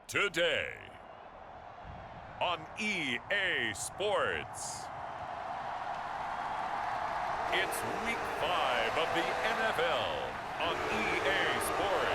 Today on EA Sports. It's week 5 of the NFL on EA Sports.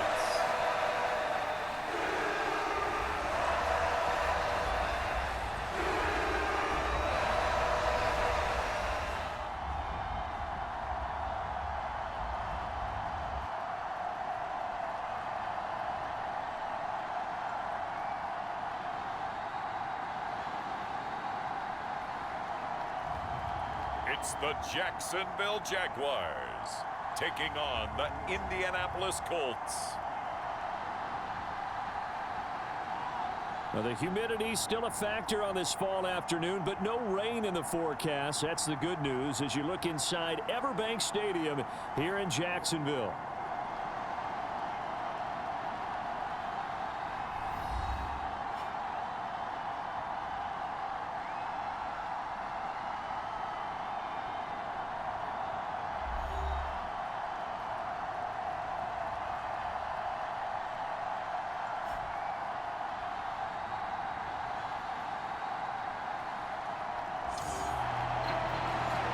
It's the Jacksonville Jaguars taking on the Indianapolis Colts. Well, the humidity's still a factor on this fall afternoon, but no rain in the forecast. That's the good news as you look inside Everbank Stadium here in Jacksonville.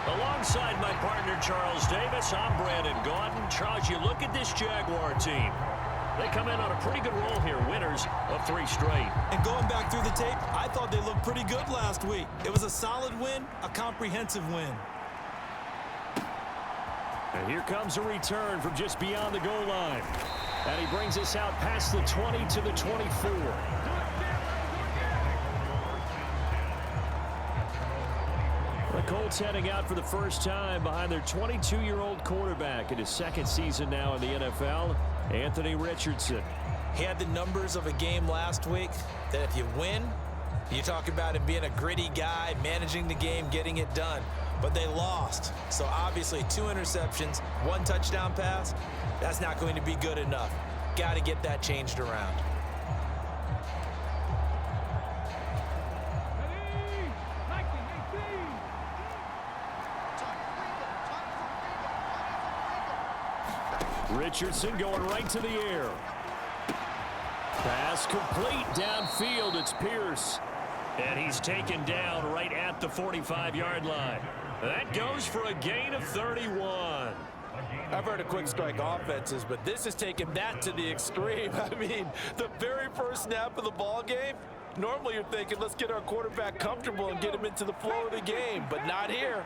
Alongside my partner, Charles Davis, I'm Brandon Gaudin. Charles, you look at this Jaguar team. They come in on a pretty good roll here, winners of 3 straight. And going back through the tape, I thought they looked pretty good last week. It was a solid win, a comprehensive win. And here comes a return from just beyond the goal line. And he brings us out past the 20 to the 24. The Colts heading out for the first time behind their 22-year-old quarterback in his 2nd season now in the NFL, Anthony Richardson. He had the numbers of a game last week that if you win, you talk about him being a gritty guy, managing the game, getting it done. But they lost. So obviously 2 interceptions, 1 touchdown pass, that's not going to be good enough. Got to get that changed around. Richardson going right to the air. Pass complete downfield. It's Pierce. And he's taken down right at the 45-yard line. That goes for a gain of 31. I've heard of quick strike offenses, but this is taking that to the extreme. I mean, the very first snap of the ball game, normally you're thinking, let's get our quarterback comfortable and get him into the flow of the game, but not here.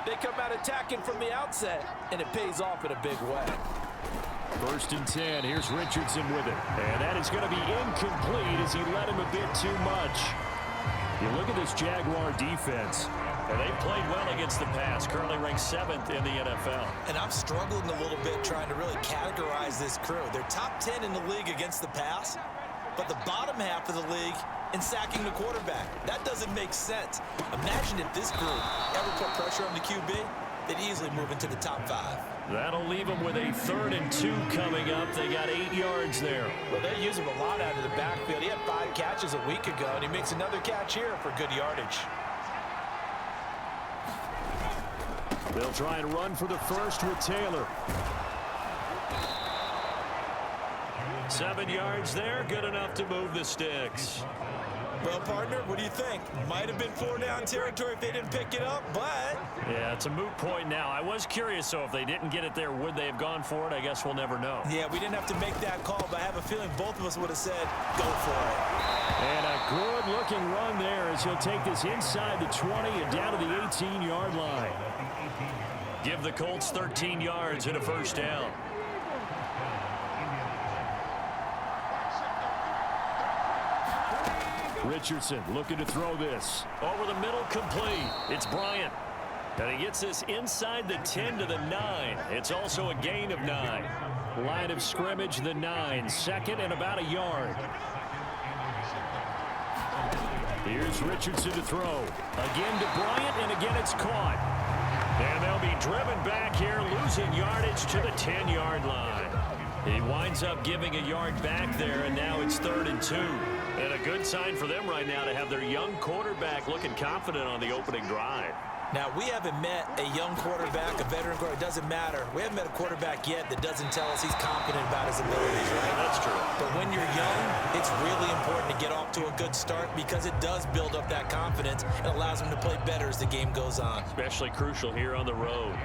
They come out attacking from the outset, and it pays off in a big way. 1st and 10. Here's Richardson with it. And that is going to be incomplete as he led him a bit too much. You look at this Jaguar defense. And they've played well against the pass. Currently ranked 7th in the NFL. And I'm struggling a little bit trying to really categorize this crew. They're top 10 in the league against the pass, but the bottom half of the league in sacking the quarterback. That doesn't make sense. Imagine if this group ever put pressure on the QB, they'd easily move into the top 5. That'll leave them with a 3rd and 2 coming up. They got 8 yards there. Well, they use him a lot out of the backfield. He had 5 catches a week ago, and he makes another catch here for good yardage. They'll try and run for the first with Taylor. 7 yards there, good enough to move the sticks. Well, partner, what do you think? Might have been 4-down territory if they didn't pick it up, but... Yeah, it's a moot point now. I was curious, so if they didn't get it there, would they have gone for it? I guess we'll never know. Yeah, we didn't have to make that call, but I have a feeling both of us would have said, go for it. And a good-looking run there as he'll take this inside the 20 and down to the 18-yard line. Give the Colts 13 yards and a 1st down. Richardson looking to throw this. Over the middle, complete. It's Bryant. And he gets this inside the 10 to the 9. It's also a gain of 9. Line of scrimmage, the 9. 2nd and about a yard. Here's Richardson to throw. Again to Bryant, and again it's caught. And they'll be driven back here, losing yardage to the 10-yard line. He winds up giving a yard back there, and now it's 3rd and 2. And a good sign for them right now to have their young quarterback looking confident on the opening drive. Now, we haven't met a young quarterback, a veteran quarterback. It doesn't matter. We haven't met a quarterback yet that doesn't tell us he's confident about his abilities, right? That's true. But when you're young, it's really important to get off to a good start because it does build up that confidence and allows them to play better as the game goes on. Especially crucial here on the road.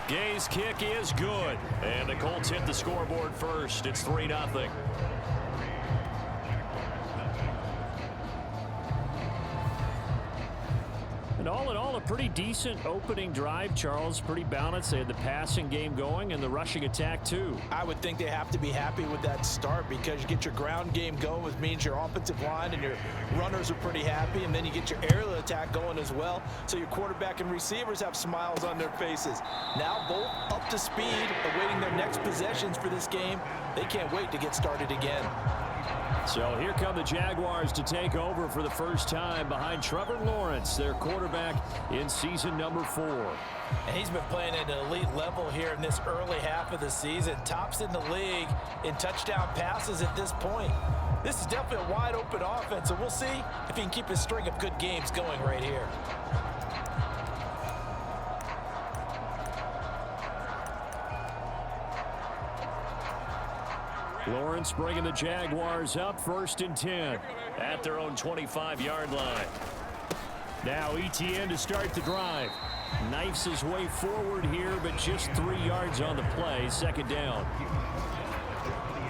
Gay's kick is good. And the Colts hit the scoreboard first. It's 3-0. And all in all, a pretty decent opening drive, Charles. Pretty balanced. They had the passing game going and the rushing attack, too. I would think they have to be happy with that start because you get your ground game going, which means your offensive line and your runners are pretty happy, and then you get your aerial attack going as well. So your quarterback and receivers have smiles on their faces. Now both up to speed, awaiting their next possessions for this game. They can't wait to get started again. So here come the Jaguars to take over for the first time behind Trevor Lawrence, their quarterback in season number 4. And he's been playing at an elite level here in this early half of the season. Tops in the league in touchdown passes at this point. This is definitely a wide open offense, and we'll see if he can keep his string of good games going right here. Lawrence bringing the Jaguars up 1st and 10 at their own 25-yard line. Now Etienne to start the drive. Knifes his way forward here, but just 3 yards on the play. 2nd down.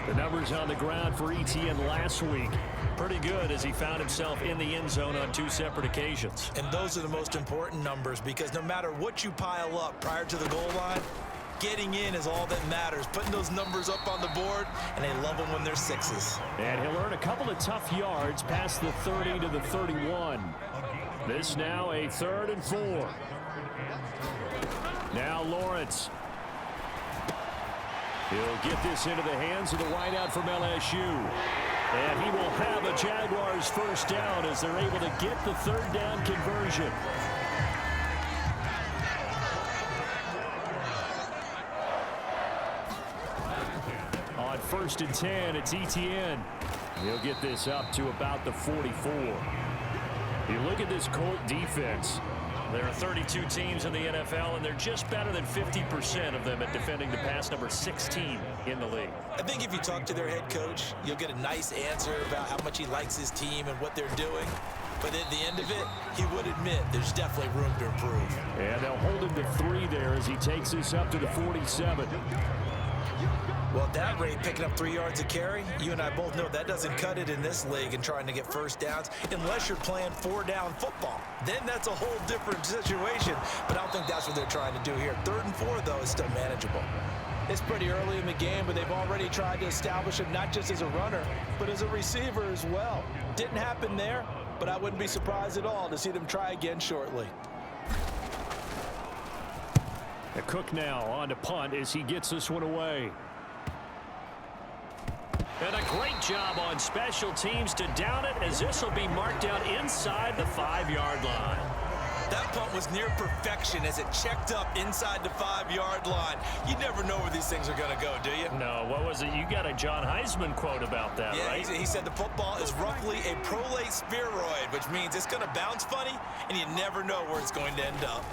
The numbers on the ground for Etienne last week. Pretty good as he found himself in the end zone on 2 separate occasions. And those are the most important numbers because no matter what you pile up prior to the goal line, getting in is all that matters. Putting those numbers up on the board, and they love them when they're 6s. And he'll earn a couple of tough yards past the 30 to the 31. This now a 3rd and 4. Now Lawrence. He'll get this into the hands of the wideout from LSU. And he will have a Jaguars first down as they're able to get the 3rd down conversion. On 1st and 10, it's Etienne. He'll get this up to about the 44. You look at this Colt defense. There are 32 teams in the NFL, and they're just better than 50% of them at defending the pass, number 16 in the league. I think if you talk to their head coach, you'll get a nice answer about how much he likes his team and what they're doing. But at the end of it, he would admit there's definitely room to improve. And they'll hold him to 3 there as he takes this up to the 47. Well, at that rate, picking up 3 yards a carry, you and I both know that doesn't cut it in this league and trying to get first downs unless you're playing 4-down football. Then that's a whole different situation, but I don't think that's what they're trying to do here. 3rd and 4, though, is still manageable. It's pretty early in the game, but they've already tried to establish him not just as a runner, but as a receiver as well. Didn't happen there, but I wouldn't be surprised at all to see them try again shortly. A Cook now on to punt as he gets this one away. And a great job on special teams to down it as this will be marked out inside the 5-yard line. That punt was near perfection as it checked up inside the 5-yard line. You never know where these things are going to go, do you? No, what was it? You got a John Heisman quote about that, yeah, right? He said the football is roughly a prolate spheroid, which means it's going to bounce funny, and you never know where it's going to end up.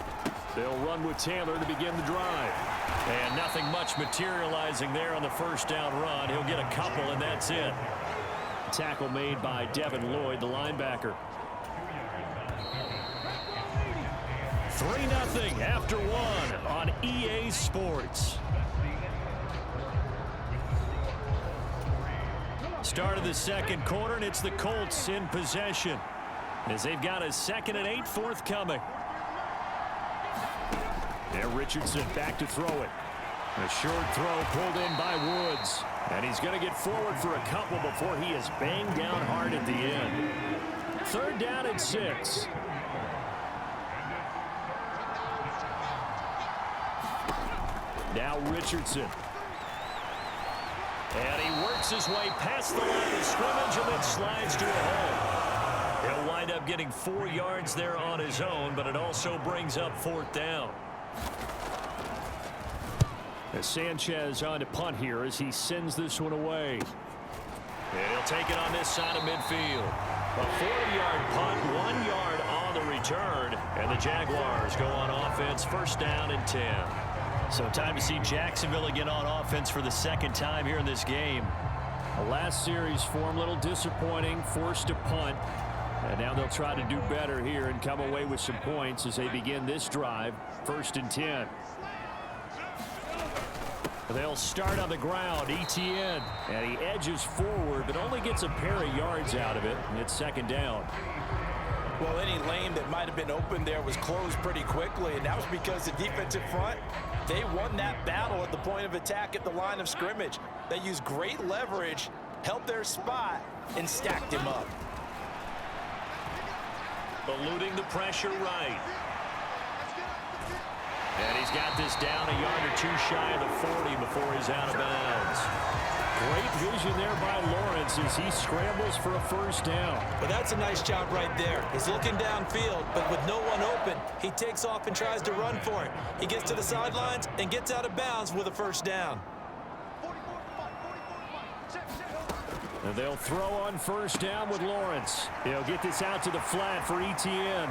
They'll run with Taylor to begin the drive. And nothing much materializing there on the first down run. He'll get a couple, and that's it. Tackle made by Devin Lloyd, the linebacker. 3-0 after 1 on EA Sports. Start of the 2nd quarter, and it's the Colts in possession as they've got a 2nd and 8 forthcoming. There, Richardson back to throw it. A short throw pulled in by Woods. And he's going to get forward for a couple before he is banged down hard at the end. 3rd down and 6. Now Richardson. And he works his way past the line of scrimmage and then slides to a hole. He'll wind up getting 4 yards there on his own, but it also brings up 4th down. As Sanchez on to punt here as he sends this one away. And he'll take it on this side of midfield. A 40-yard punt, 1 yard on the return, and the Jaguars go on offense. offense. First down and 10. So time to see Jacksonville again on offense for the second time here in this game. The last series for him, a little disappointing, forced to punt. And now they'll try to do better here and come away with some points as they begin this drive. First and 10. They'll start on the ground. Etienne. And he edges forward, but only gets a pair of yards out of it. And it's second down. Well, any lane that might have been open there was closed pretty quickly, and that was because the defensive front, they won that battle at the point of attack at the line of scrimmage. They used great leverage, held their spot, and stacked him up. Eluding the pressure right. And he's got this down a yard or two shy of the 40 before he's out of bounds. Great vision there by Lawrence as he scrambles for a first down. But that's a nice job right there. He's looking downfield, but with no one open, he takes off and tries to run for it. He gets to the sidelines and gets out of bounds with a first down. And they'll throw on first down with Lawrence. He'll get this out to the flat for Etienne.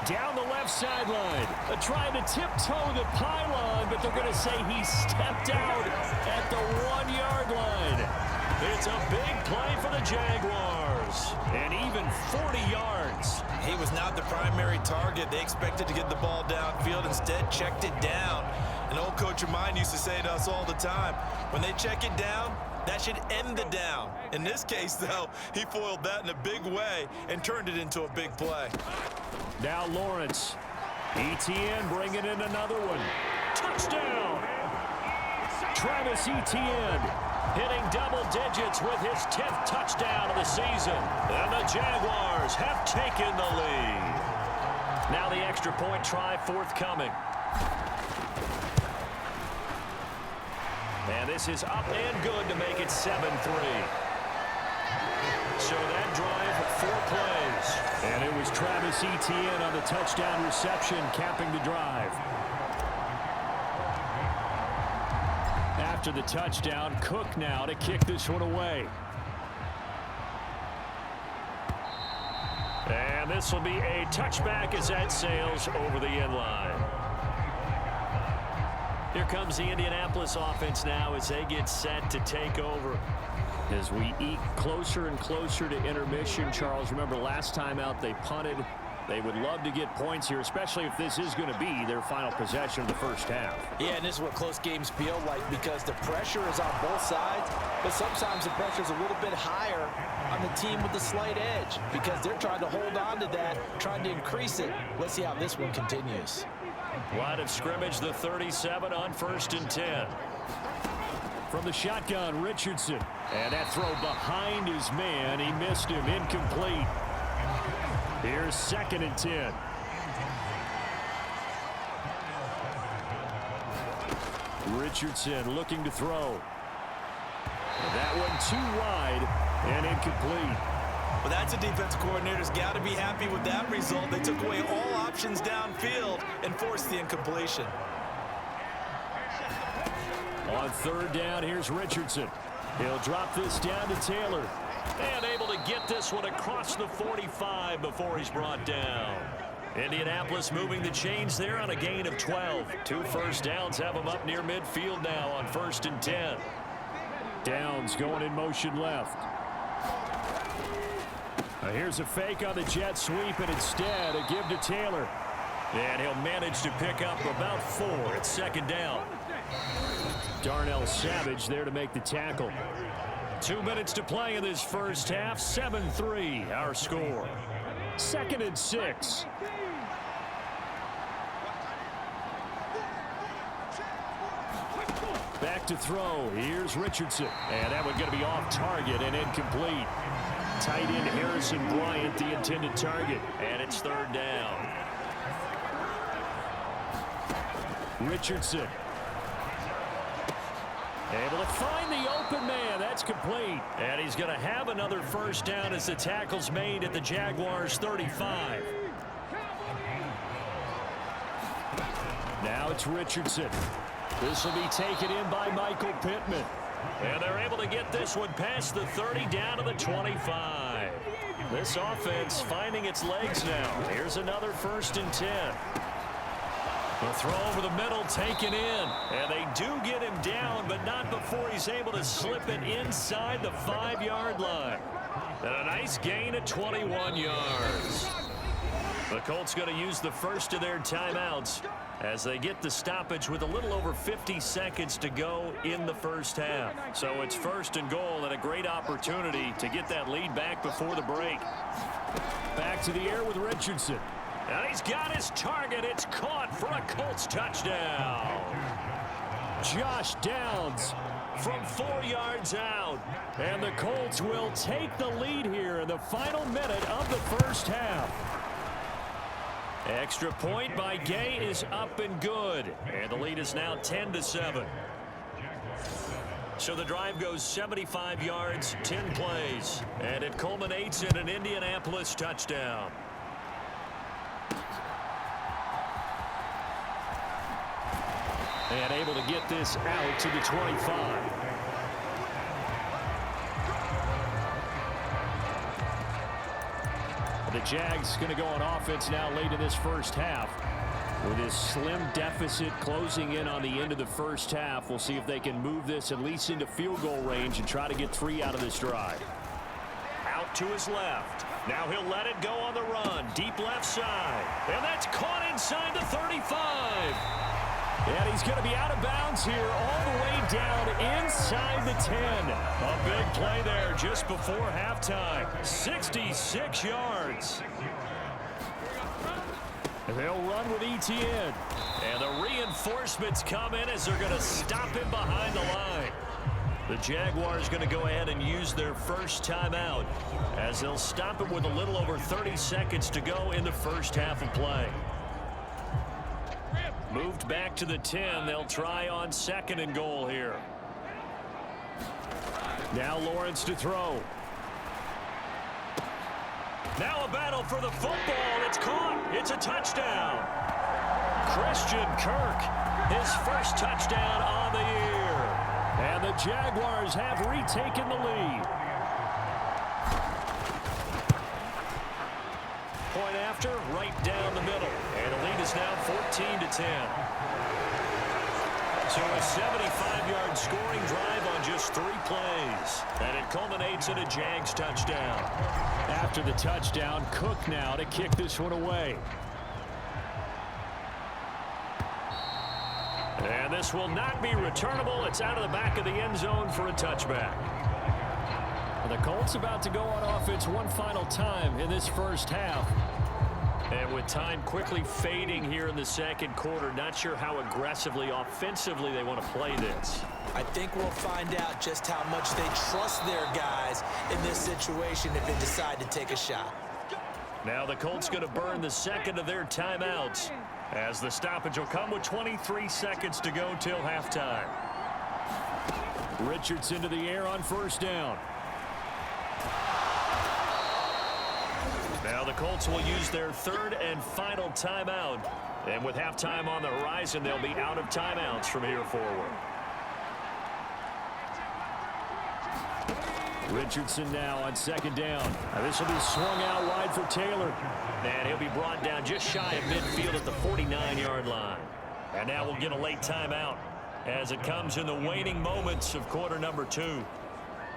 Down the left sideline. Trying to tiptoe the pylon, but they're going to say he stepped out at the 1-yard line. It's a big play for the Jaguars. And even 40 yards. He was not the primary target. They expected to get the ball downfield. Instead, checked it down. An old coach of mine used to say to us all the time, when they check it down, that should end the down. In this case, though, he foiled that in a big way and turned it into a big play. Now Lawrence. Etienne bringing in another one. Touchdown! Travis Etienne hitting double digits with his 10th touchdown of the season. And the Jaguars have taken the lead. Now the extra point try forthcoming. And this is up and good to make it 7-3. So that drive, 4 plays. And it was Travis Etienne on the touchdown reception, capping the drive. After the touchdown, Cook now to kick this one away. And this will be a touchback as that sails over the end line. Here comes the Indianapolis offense now as they get set to take over. As we eke closer and closer to intermission, Charles, remember last time out they punted. They would love to get points here, especially if this is going to be their final possession of the first half. Yeah, and this is what close games feel like because the pressure is on both sides, but sometimes the pressure is a little bit higher on the team with the slight edge because they're trying to hold on to that, trying to increase it. Let's see how this one continues. Line of scrimmage, the 37 on first and 10. From the shotgun, Richardson. And that throw behind his man. He missed him. Incomplete. Here's second and 10. Richardson looking to throw. That one too wide and incomplete. Well, that's a defensive coordinator's got to be happy with that result. They took away all options downfield and forced the incompletion. On third down, here's Richardson. He'll drop this down to Taylor. And able to get this one across the 45 before he's brought down. Indianapolis moving the chains there on a gain of 12. 2 first downs have them up near midfield now on first and 10. Downs going in motion left. Here's a fake on the jet sweep, and instead a give to Taylor. And he'll manage to pick up about 4 at second down. Darnell Savage there to make the tackle. 2 minutes to play in this first half. 7-3 our score. Second and 6. Back to throw. Here's Richardson. And that one going to be off target and incomplete. Tight end Harrison Bryant, the intended target. And it's third down. Richardson. Able to find the open man. That's complete. And he's going to have another first down as the tackle's made at the Jaguars 35. Now it's Richardson. This will be taken in by Michael Pittman. And they're able to get this one past the 30 down to the 25. This offense finding its legs now. Here's another first and 10. The throw over the middle taken in. And they do get him down, but not before he's able to slip it inside the 5-yard line. And a nice gain at 21 yards. The Colts going to use the first of their timeouts as they get the stoppage with a little over 50 seconds to go in the first half. So it's 1st and goal and a great opportunity to get that lead back before the break. Back to the air with Richardson. And he's got his target. It's caught for a Colts touchdown. Josh Downs from 4 yards out. And the Colts will take the lead here in the final minute of the first half. Extra point by Gay is up and good. And the lead is now 10-7. So the drive goes 75 yards, 10 plays. And it culminates in an Indianapolis touchdown. And able to get this out to the 25. The Jags going to go on offense now late in this first half. With this slim deficit closing in on the end of the first half, we'll see if they can move this at least into field goal range and try to get 3 out of this drive. Out to his left. Now he'll let it go on the run. Deep left side. And that's caught inside the 35. And he's going to be out of bounds here all the way down inside the 10. A big play there just before halftime. 66 yards. They'll run with ETN. And the reinforcements come in as they're going to stop him behind the line. The Jaguars going to go ahead and use their first timeout as they'll stop him with a little over 30 seconds to go in the first half of play. Moved back to the 10. They'll try on 2nd and goal here. Now Lawrence to throw. Now a battle for the football. It's caught. It's a touchdown. Christian Kirk, his first touchdown on the year. And the Jaguars have retaken the lead. Point after, right down the middle. And the lead is now 14-10. So a 75-yard scoring drive on just 3 plays. And it culminates in a Jags touchdown. After the touchdown, Cook now to kick this one away. And this will not be returnable. It's out of the back of the end zone for a touchback. The Colts about to go on offense one final time in this first half. And with time quickly fading here in the second quarter, not sure how aggressively, offensively they want to play this. I think we'll find out just how much they trust their guys in this situation if they decide to take a shot. Now the Colts going to burn the second of their timeouts as the stoppage will come with 23 seconds to go till halftime. Richardson to the air on first down. Now the Colts will use their 3rd and final timeout. And with halftime on the horizon, they'll be out of timeouts from here forward. Richardson now on 2nd down. This will be swung out wide for Taylor. And he'll be brought down just shy of midfield at the 49-yard line. And now we'll get a late timeout as it comes in the waning moments of quarter number 2.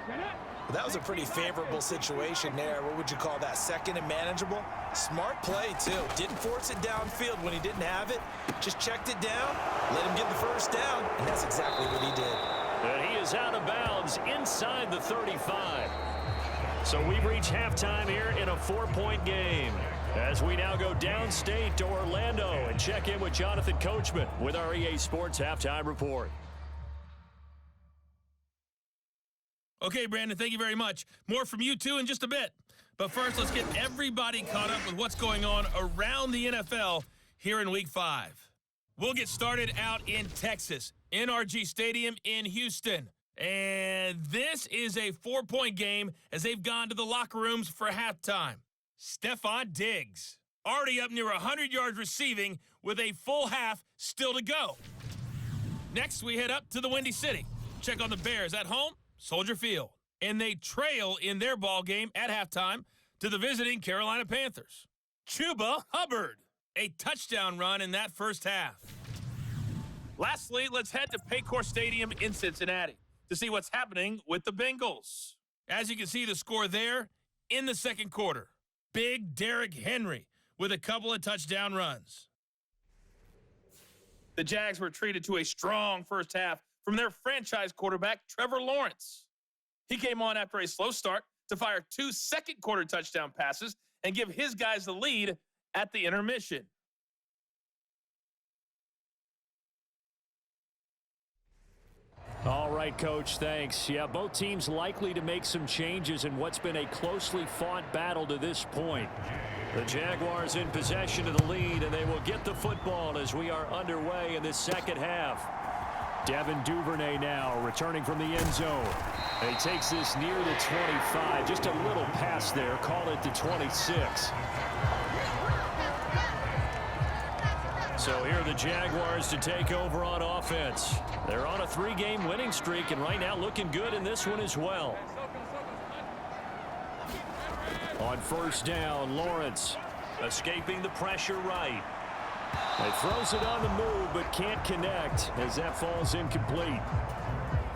Well, that was a pretty favorable situation there. What would you call that? 2nd and manageable? Smart play, too. Didn't force it downfield when he didn't have it. Just checked it down, let him get the first down, and that's exactly what he did. And he is out of bounds inside the 35. So we've reached halftime here in a 4-point game as we now go downstate to Orlando and check in with Jonathan Coachman with our EA Sports Halftime Report. Okay, Brandon, thank you very much. More from you, too, in just a bit. But first, let's get everybody caught up with what's going on around the NFL here in Week 5. We'll get started out in Texas, NRG Stadium in Houston. And this is a 4-point game as they've gone to the locker rooms for halftime. Stephon Diggs, already up near 100 yards receiving with a full half still to go. Next, we head up to the Windy City. Check on the Bears at home, Soldier Field. And they trail in their ball game at halftime to the visiting Carolina Panthers. Chuba Hubbard, a touchdown run in that first half. Lastly, let's head to Paycor Stadium in Cincinnati to see what's happening with the Bengals. As you can see the score there in the second quarter. Big Derrick Henry with a couple of touchdown runs. The Jags were treated to a strong first half from their franchise quarterback, Trevor Lawrence. He came on after a slow start to fire 2 second-quarter touchdown passes and give his guys the lead at the intermission. All right, Coach, thanks. Yeah, both teams likely to make some changes in what's been a closely fought battle to this point. The Jaguars in possession of the lead, and they will get the football as we are underway in this second half. Devin Duvernay now returning from the end zone. He takes this near the 25, just a little past there, call it the 26. So here are the Jaguars to take over on offense. They're on a 3-game winning streak, and right now looking good in this one as well. On first down, Lawrence escaping the pressure right. He throws it on the move, but can't connect as that falls incomplete.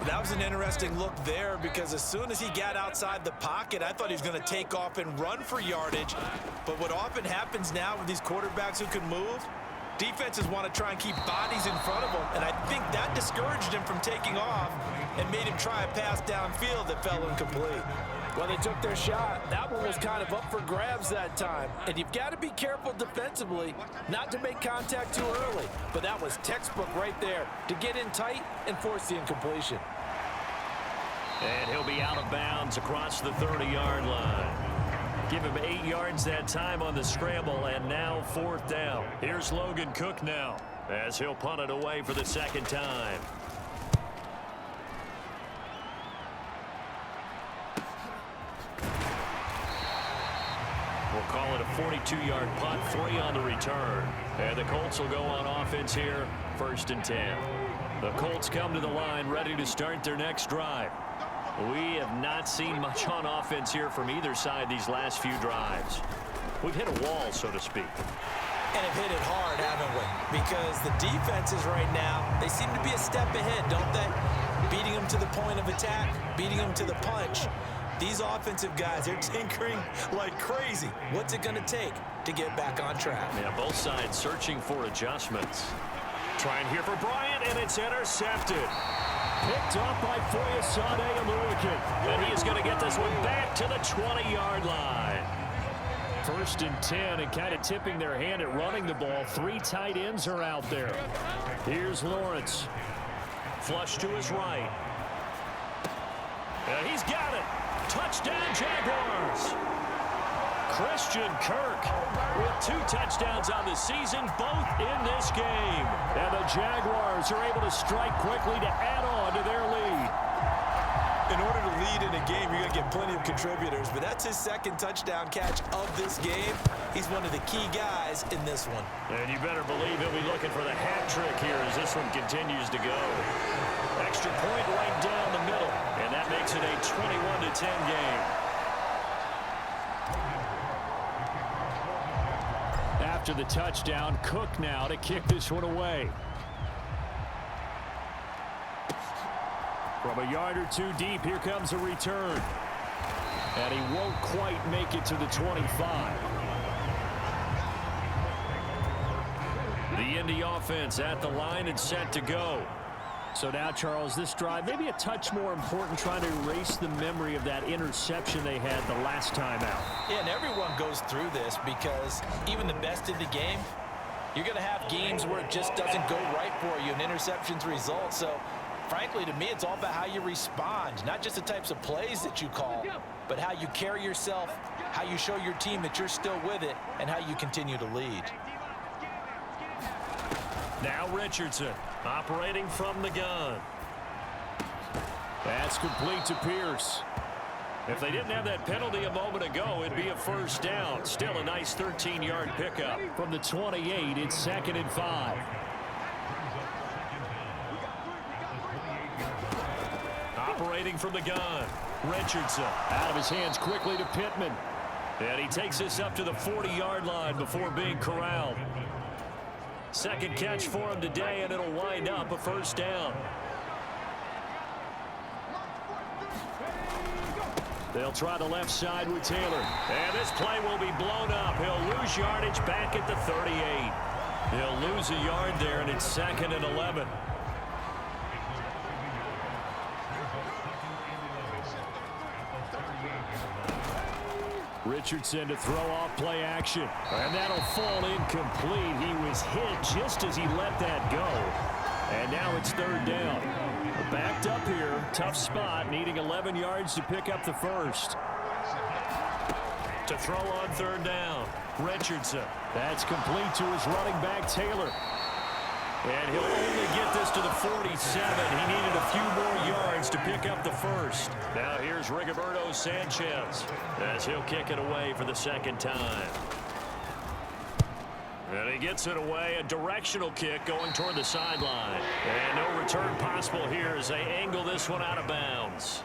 That was an interesting look there because as soon as he got outside the pocket, I thought he was going to take off and run for yardage. But what often happens now with these quarterbacks who can move, defenses want to try and keep bodies in front of them, and I think that discouraged him from taking off and made him try a pass downfield that fell incomplete. Well, they took their shot. That one was kind of up for grabs that time. And you've got to be careful defensively not to make contact too early. But that was textbook right there to get in tight and force the incompletion. And he'll be out of bounds across the 30-yard line. Give him 8 yards that time on the scramble, and now 4th down. Here's Logan Cook now as he'll punt it away for the second time. We'll call it a 42-yard punt, 3 on the return. And the Colts will go on offense here, 1st and 10. The Colts come to the line ready to start their next drive. We have not seen much on offense here from either side these last few drives. We've hit a wall, so to speak. And have hit it hard, haven't we? Because the defenses right now, they seem to be a step ahead, don't they? Beating them to the point of attack, beating them to the punch. These offensive guys, they're tinkering like crazy. What's it going to take to get back on track? Yeah, both sides searching for adjustments. Trying here for Bryant, and it's intercepted. Picked up by Foyesade Aluakin. And he is going to get this one back to the 20-yard line. 1st and 10, and kind of tipping their hand at running the ball. 3 tight ends are out there. Here's Lawrence. Flush to his right. And he's got it. Touchdown, Jaguars. Christian Kirk with 2 touchdowns on the season, both in this game. And the Jaguars are able to strike quickly to add on to their lead. In order to lead in a game, you're going to get plenty of contributors, but that's his 2nd touchdown catch of this game. He's one of the key guys in this one. And you better believe he'll be looking for the hat trick here as this one continues to go. Extra point right down the middle, and that makes it a 21-10 game. After the touchdown, Cook now to kick this one away. From a yard or 2 deep, here comes a return. And he won't quite make it to the 25. The Indy offense at the line and set to go. So now, Charles, this drive maybe a touch more important, trying to erase the memory of that interception they had the last time out. Yeah, and everyone goes through this because even the best in the game, you're going to have games where it just doesn't go right for you, and interceptions result. So, frankly, to me, it's all about how you respond, not just the types of plays that you call, but how you carry yourself, how you show your team that you're still with it, and how you continue to lead. Now Richardson operating from the gun. That's complete to Pierce. If they didn't have that penalty a moment ago, it'd be a 1st down. Still a nice 13-yard pickup. From the 28, it's 2nd and 5. Operating from the gun. Richardson out of his hands quickly to Pittman. And he takes this up to the 40-yard line before being corralled. Second catch for him today, and it'll wind up a first down. They'll try the left side with Taylor. And this play will be blown up. He'll lose yardage back at the 38. He'll lose a yard there, and it's 2nd and 11. Richardson to throw off play action. And that'll fall incomplete. He was hit just as he let that go. And now it's 3rd down. Backed up here. Tough spot. Needing 11 yards to pick up the first. To throw on 3rd down. Richardson. That's complete to his running back, Taylor. And he'll only get this to the 47. He needed a few more yards to pick up the first. Now here's Rigoberto Sanchez as he'll kick it away for the 2nd time. And he gets it away, a directional kick going toward the sideline. And no return possible here as they angle this one out of bounds.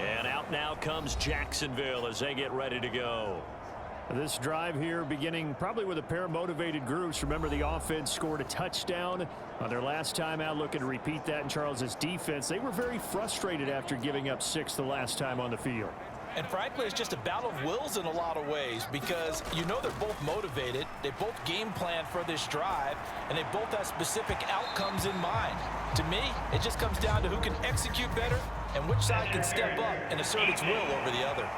And out now comes Jacksonville as they get ready to go. This drive here beginning probably with a pair of motivated groups. Remember, the offense scored a touchdown on their last time out, looking to repeat that in Charles's defense. They were very frustrated after giving up 6 the last time on the field. And frankly, it's just a battle of wills in a lot of ways because you know they're both motivated. They both game plan for this drive, and they both have specific outcomes in mind. To me, it just comes down to who can execute better and which side can step up and assert its will over the other.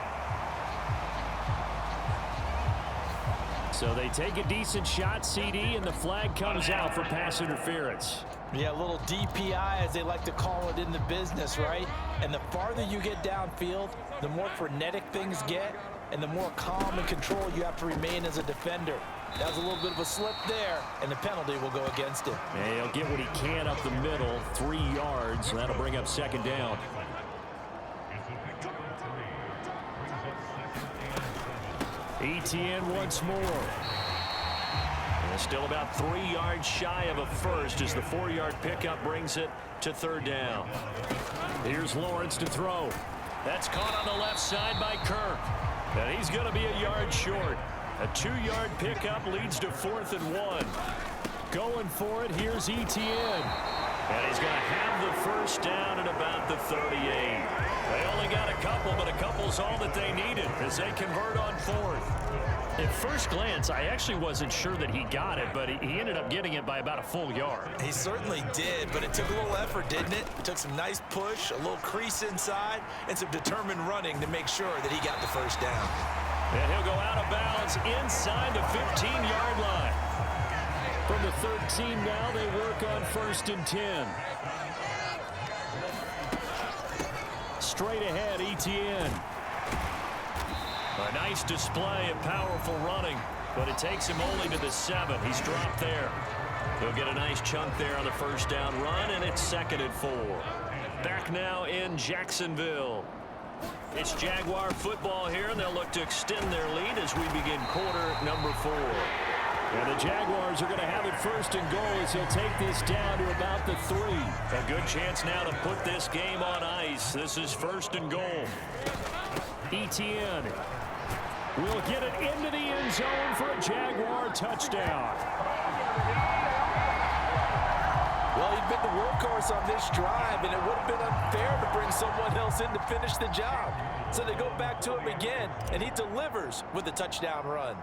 So they take a decent shot, CD, and the flag comes out for pass interference. Yeah, a little DPI, as they like to call it in the business, right? And the farther you get downfield, the more frenetic things get, and the more calm and control you have to remain as a defender. That was a little bit of a slip there, and the penalty will go against him. And he'll get what he can up the middle, 3 yards. That'll bring up 2nd down. ETN once more. And still about 3 yards shy of a first as the 4-yard pickup brings it to 3rd down. Here's Lawrence to throw. That's caught on the left side by Kirk. And he's going to be a yard short. A 2-yard pickup leads to 4th and 1. Going for it, here's ETN. And he's going to have the first down at about the 38. They only got a couple, but a couple's all that they needed as they convert on 4th. At first glance, I actually wasn't sure that he got it, but he ended up getting it by about a full yard. He certainly did, but it took a little effort, didn't it? Took some nice push, a little crease inside, and some determined running to make sure that he got the first down. And he'll go out of bounds inside the 15-yard line. From the 13 now, they work on 1st and 10. Straight ahead, ETN. A nice display of powerful running, but it takes him only to the 7. He's dropped there. He'll get a nice chunk there on the first down run, and it's 2nd and 4. Back now in Jacksonville. It's Jaguar football here, and they'll look to extend their lead as we begin quarter number 4. And the Jaguars are going to have it 1st and goal as he'll take this down to about the 3. A good chance now to put this game on ice. This is 1st and goal. ETN will get it into the end zone for a Jaguar touchdown. Well, he'd been the workhorse on this drive, and it would have been unfair to bring someone else in to finish the job. So they go back to him again, and he delivers with a touchdown run.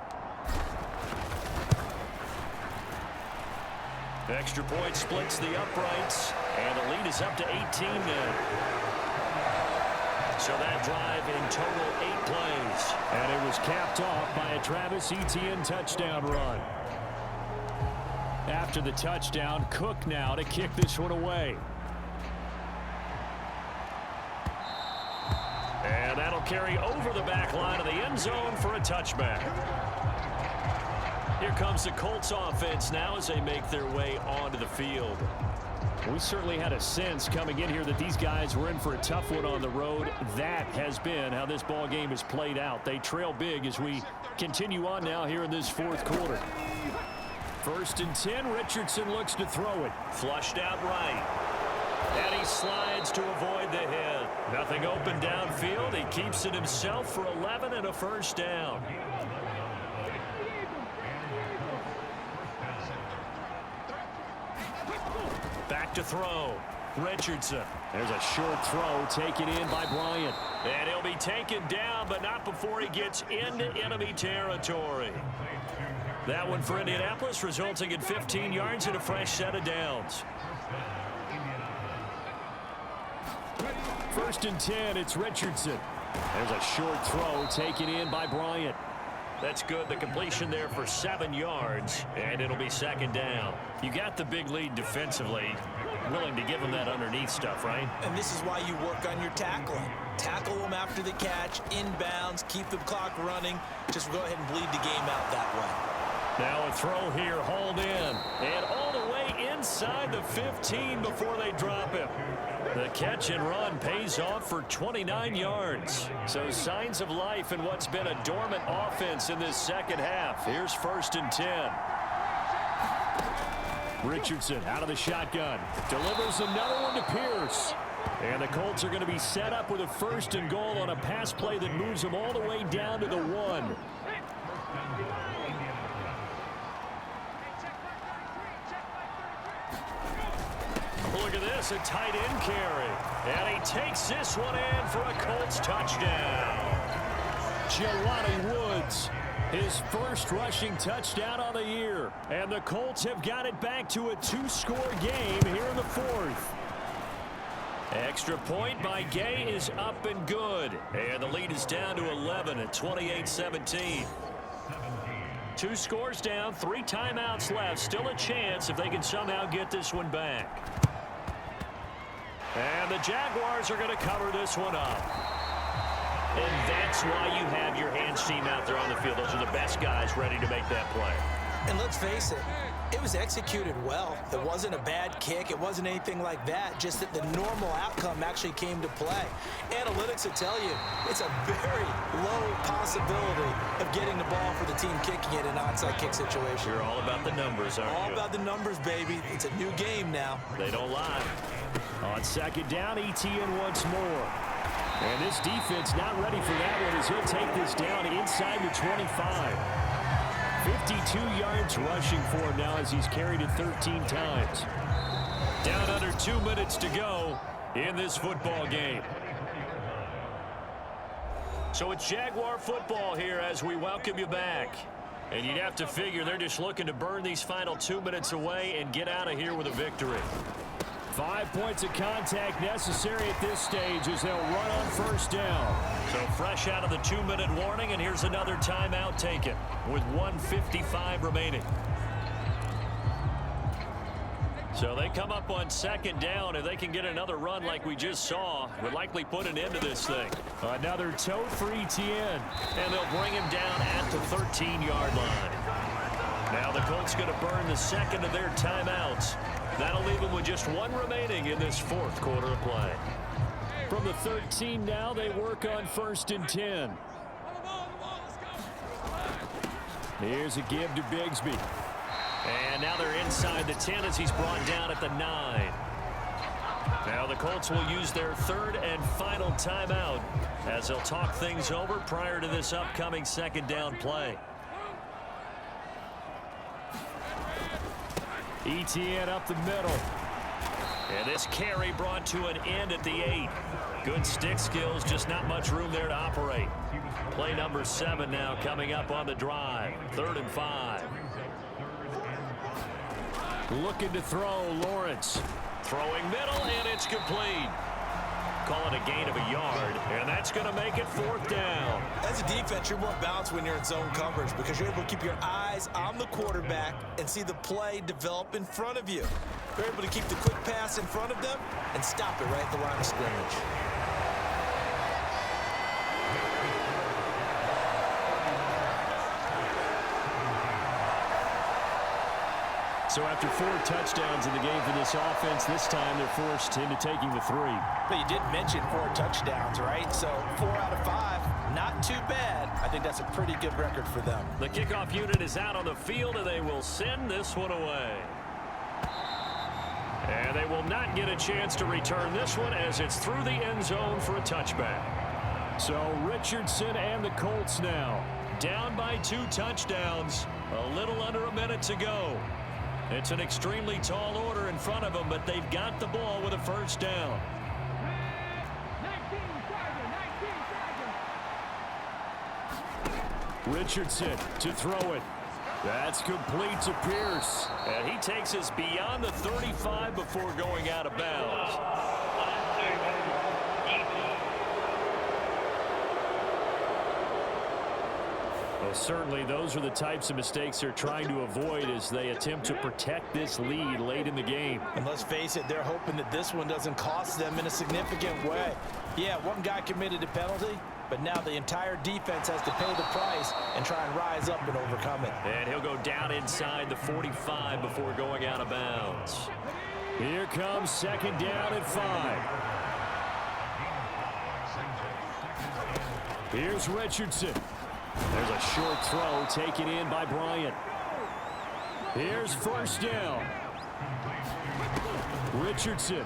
Extra point splits the uprights, and the lead is up to 18 now. So that drive in total 8 plays. And it was capped off by a Travis Etienne touchdown run. After the touchdown, Cook now to kick this one away. And that'll carry over the back line of the end zone for a touchback. Here comes the Colts offense now as they make their way onto the field. We certainly had a sense coming in here that these guys were in for a tough one on the road. That has been how this ball game has played out. They trail big as we continue on now here in this 4th quarter. 1st and 10, Richardson looks to throw it. Flushed out right. And he slides to avoid the hit. Nothing open downfield. He keeps it himself for 11 and a first down. back to throw. Richardson. There's a short throw taken in by Bryant. And he'll be taken down, but not before he gets into enemy territory. That one for Indianapolis, resulting in 15 yards and a fresh set of downs. 1st and 10, it's Richardson. There's a short throw taken in by Bryant. That's good. The completion there for 7 yards, and it'll be 2nd down. You got the big lead defensively. Willing to give them that underneath stuff, right? And this is why you work on your tackling. Tackle them after the catch, inbounds, keep the clock running. Just go ahead and bleed the game out that way. Now a throw here, hauled in, and all the way inside the 15 before they drop him. The catch and run pays off for 29 yards. So signs of life in what's been a dormant offense in this second half. Here's 1st and 10. Richardson out of the shotgun. Delivers another one to Pierce. And the Colts are going to be set up with a 1st and goal on a pass play that moves them all the way down to the 1. Look at this, a tight end carry. And he takes this one in for a Colts touchdown. Jelani Woods, his first rushing touchdown on the year. And the Colts have got it back to a 2-score game here in the 4th. Extra point by Gay is up and good. And the lead is down to 11 at 28-17. 2 scores down, 3 timeouts left. Still a chance if they can somehow get this one back. And the Jaguars are going to cover this one up. And that's why you have your hands team out there on the field. Those are the best guys ready to make that play. And let's face it, it was executed well. It wasn't a bad kick. It wasn't anything like that. Just that the normal outcome actually came to play. Analytics will tell you it's a very low possibility of getting the ball for the team kicking it in an onside kick situation. You're all about the numbers, aren't you? All about the numbers, baby. It's a new game now. They don't lie. On 2nd down, ETN once more. And this defense not ready for that one as he'll take this down inside the 25. 52 yards rushing for him now as he's carried it 13 times. Down under 2 minutes to go in this football game. So it's Jaguar football here as we welcome you back. And you'd have to figure they're just looking to burn these final 2 minutes away and get out of here with a victory. 5 points of contact necessary at this stage as they'll run on 1st down. So fresh out of the 2-minute warning, and here's another timeout taken with 1:55 remaining. So they come up on 2nd down. If they can get another run like we just saw, would likely put an end to this thing. Another tote for ETN, and they'll bring him down at the 13-yard line. Now the Colts going to burn the 2nd of their timeouts. That'll leave them with just 1 remaining in this 4th quarter of play. From the 13 now, they work on 1st and 10. Here's a give to Bigsby. And now they're inside the 10 as he's brought down at the 9. Now the Colts will use their 3rd and final timeout as they'll talk things over prior to this upcoming 2nd down play. ETN up the middle. And this carry brought to an end at the 8. Good stick skills, just not much room there to operate. Play number 7 now coming up on the drive. 3rd and 5. Looking to throw, Lawrence. Throwing middle, and it's complete. Call it a gain of a yard, and that's going to make it 4th down. As a defense, you're more balanced when you're in zone coverage because you're able to keep your eyes on the quarterback and see the play develop in front of you. You're able to keep the quick pass in front of them and stop it right at the line of scrimmage. So after 4 touchdowns in the game for this offense, this time they're forced into taking the 3. But you did mention 4 touchdowns, right? So 4 out of 5, not too bad. I think that's a pretty good record for them. The kickoff unit is out on the field, and they will send this one away. And they will not get a chance to return this one as it's through the end zone for a touchback. So Richardson and the Colts now down by 2 touchdowns. A little under a minute to go. It's an extremely tall order in front of them, but they've got the ball with a first down. Richardson to throw it. That's complete to Pierce. And he takes us beyond the 35 before going out of bounds. Well, certainly those are the types of mistakes they're trying to avoid as they attempt to protect this lead late in the game. And let's face it, they're hoping that this one doesn't cost them in a significant way. Yeah, one guy committed a penalty, but now the entire defense has to pay the price and try and rise up and overcome it. And he'll go down inside the 45 before going out of bounds. Here comes second down and 5. Here's Richardson. There's a short throw taken in by Bryant. Here's first down. Richardson.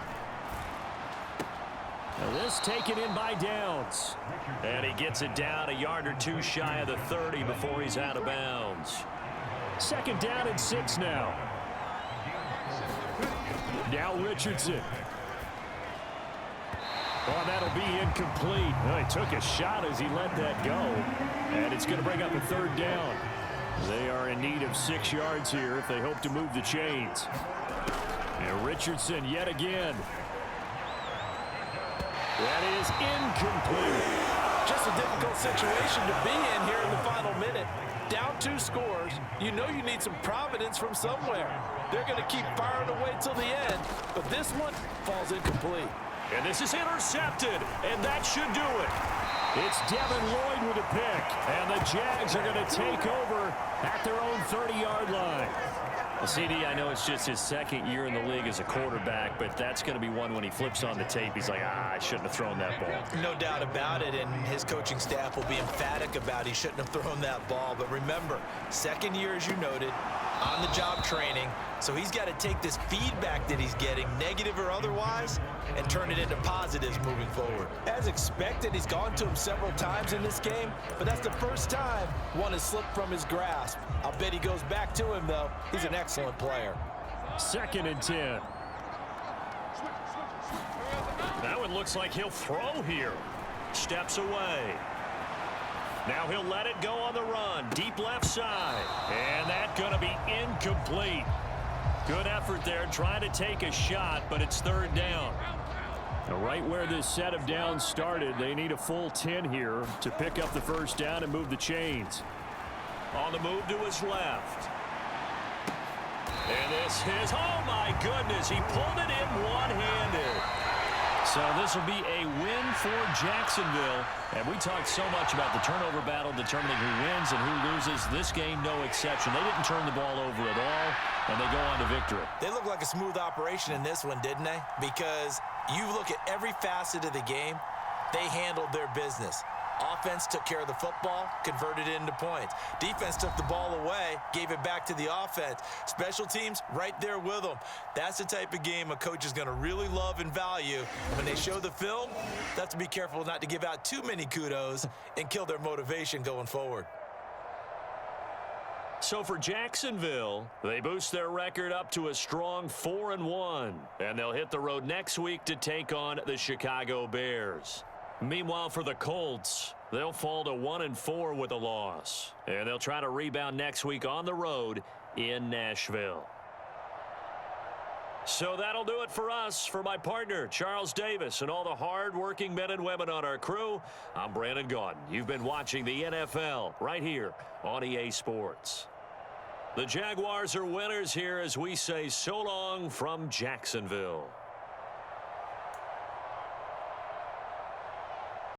Now this taken in by Downs. And he gets it down a yard or two shy of the 30 before he's out of bounds. Second down and 6 now. Now Richardson. Oh, that'll be incomplete. Well, he took a shot as he let that go. And it's going to bring up a third down. They are in need of 6 yards here if they hope to move the chains. And Richardson yet again. That is incomplete. Just a difficult situation to be in here in the final minute. Down 2 scores. You know you need some providence from somewhere. They're going to keep firing away till the end. But this one falls incomplete. And this is intercepted, and that should do it. It's Devin Lloyd with a pick, and the Jags are going to take over at their own 30-yard line. Well, CD, I know it's just his second year in the league as a quarterback, but that's going to be one when he flips on the tape. He's like, I shouldn't have thrown that ball. No doubt about it, and his coaching staff will be emphatic about he shouldn't have thrown that ball. But remember, second year, as you noted, on-the-job training, so he's got to take this feedback that he's getting, negative or otherwise, and turn it into positives moving forward. As expected, he's gone to him several times in this game, but that's the first time one has slipped from his grasp. I'll bet he goes back to him, though. He's an excellent player. Second and 10. That one looks like he'll throw here. Steps away. Now he'll let it go on the run. Deep left side. And that's going to be incomplete. Good effort there trying to take a shot, but it's third down. Now right where this set of downs started, they need a full 10 here to pick up the first down and move the chains. On the move to his left. And this is, oh my goodness, he pulled it in one-handed. So this will be a win for Jacksonville. And we talked so much about the turnover battle determining who wins and who loses. This game, no exception. They didn't turn the ball over at all, and they go on to victory. They look like a smooth operation in this one, didn't they? Because you look at every facet of the game, they handled their business. Offense took care of the football, converted it into points. Defense took the ball away, gave it back to the offense. Special teams, right there with them. That's the type of game a coach is going to really love and value. When they show the film, they have to be careful not to give out too many kudos and kill their motivation going forward. So for Jacksonville, they boost their record up to a strong 4-1. And they'll hit the road next week to take on the Chicago Bears. Meanwhile, for the Colts, they'll fall to 1-4 with a loss. And they'll try to rebound next week on the road in Nashville. So that'll do it for us. For my partner, Charles Davis, and all the hard-working men and women on our crew, I'm Brandon Gaudin. You've been watching the NFL right here on EA Sports. The Jaguars are winners here as we say so long from Jacksonville.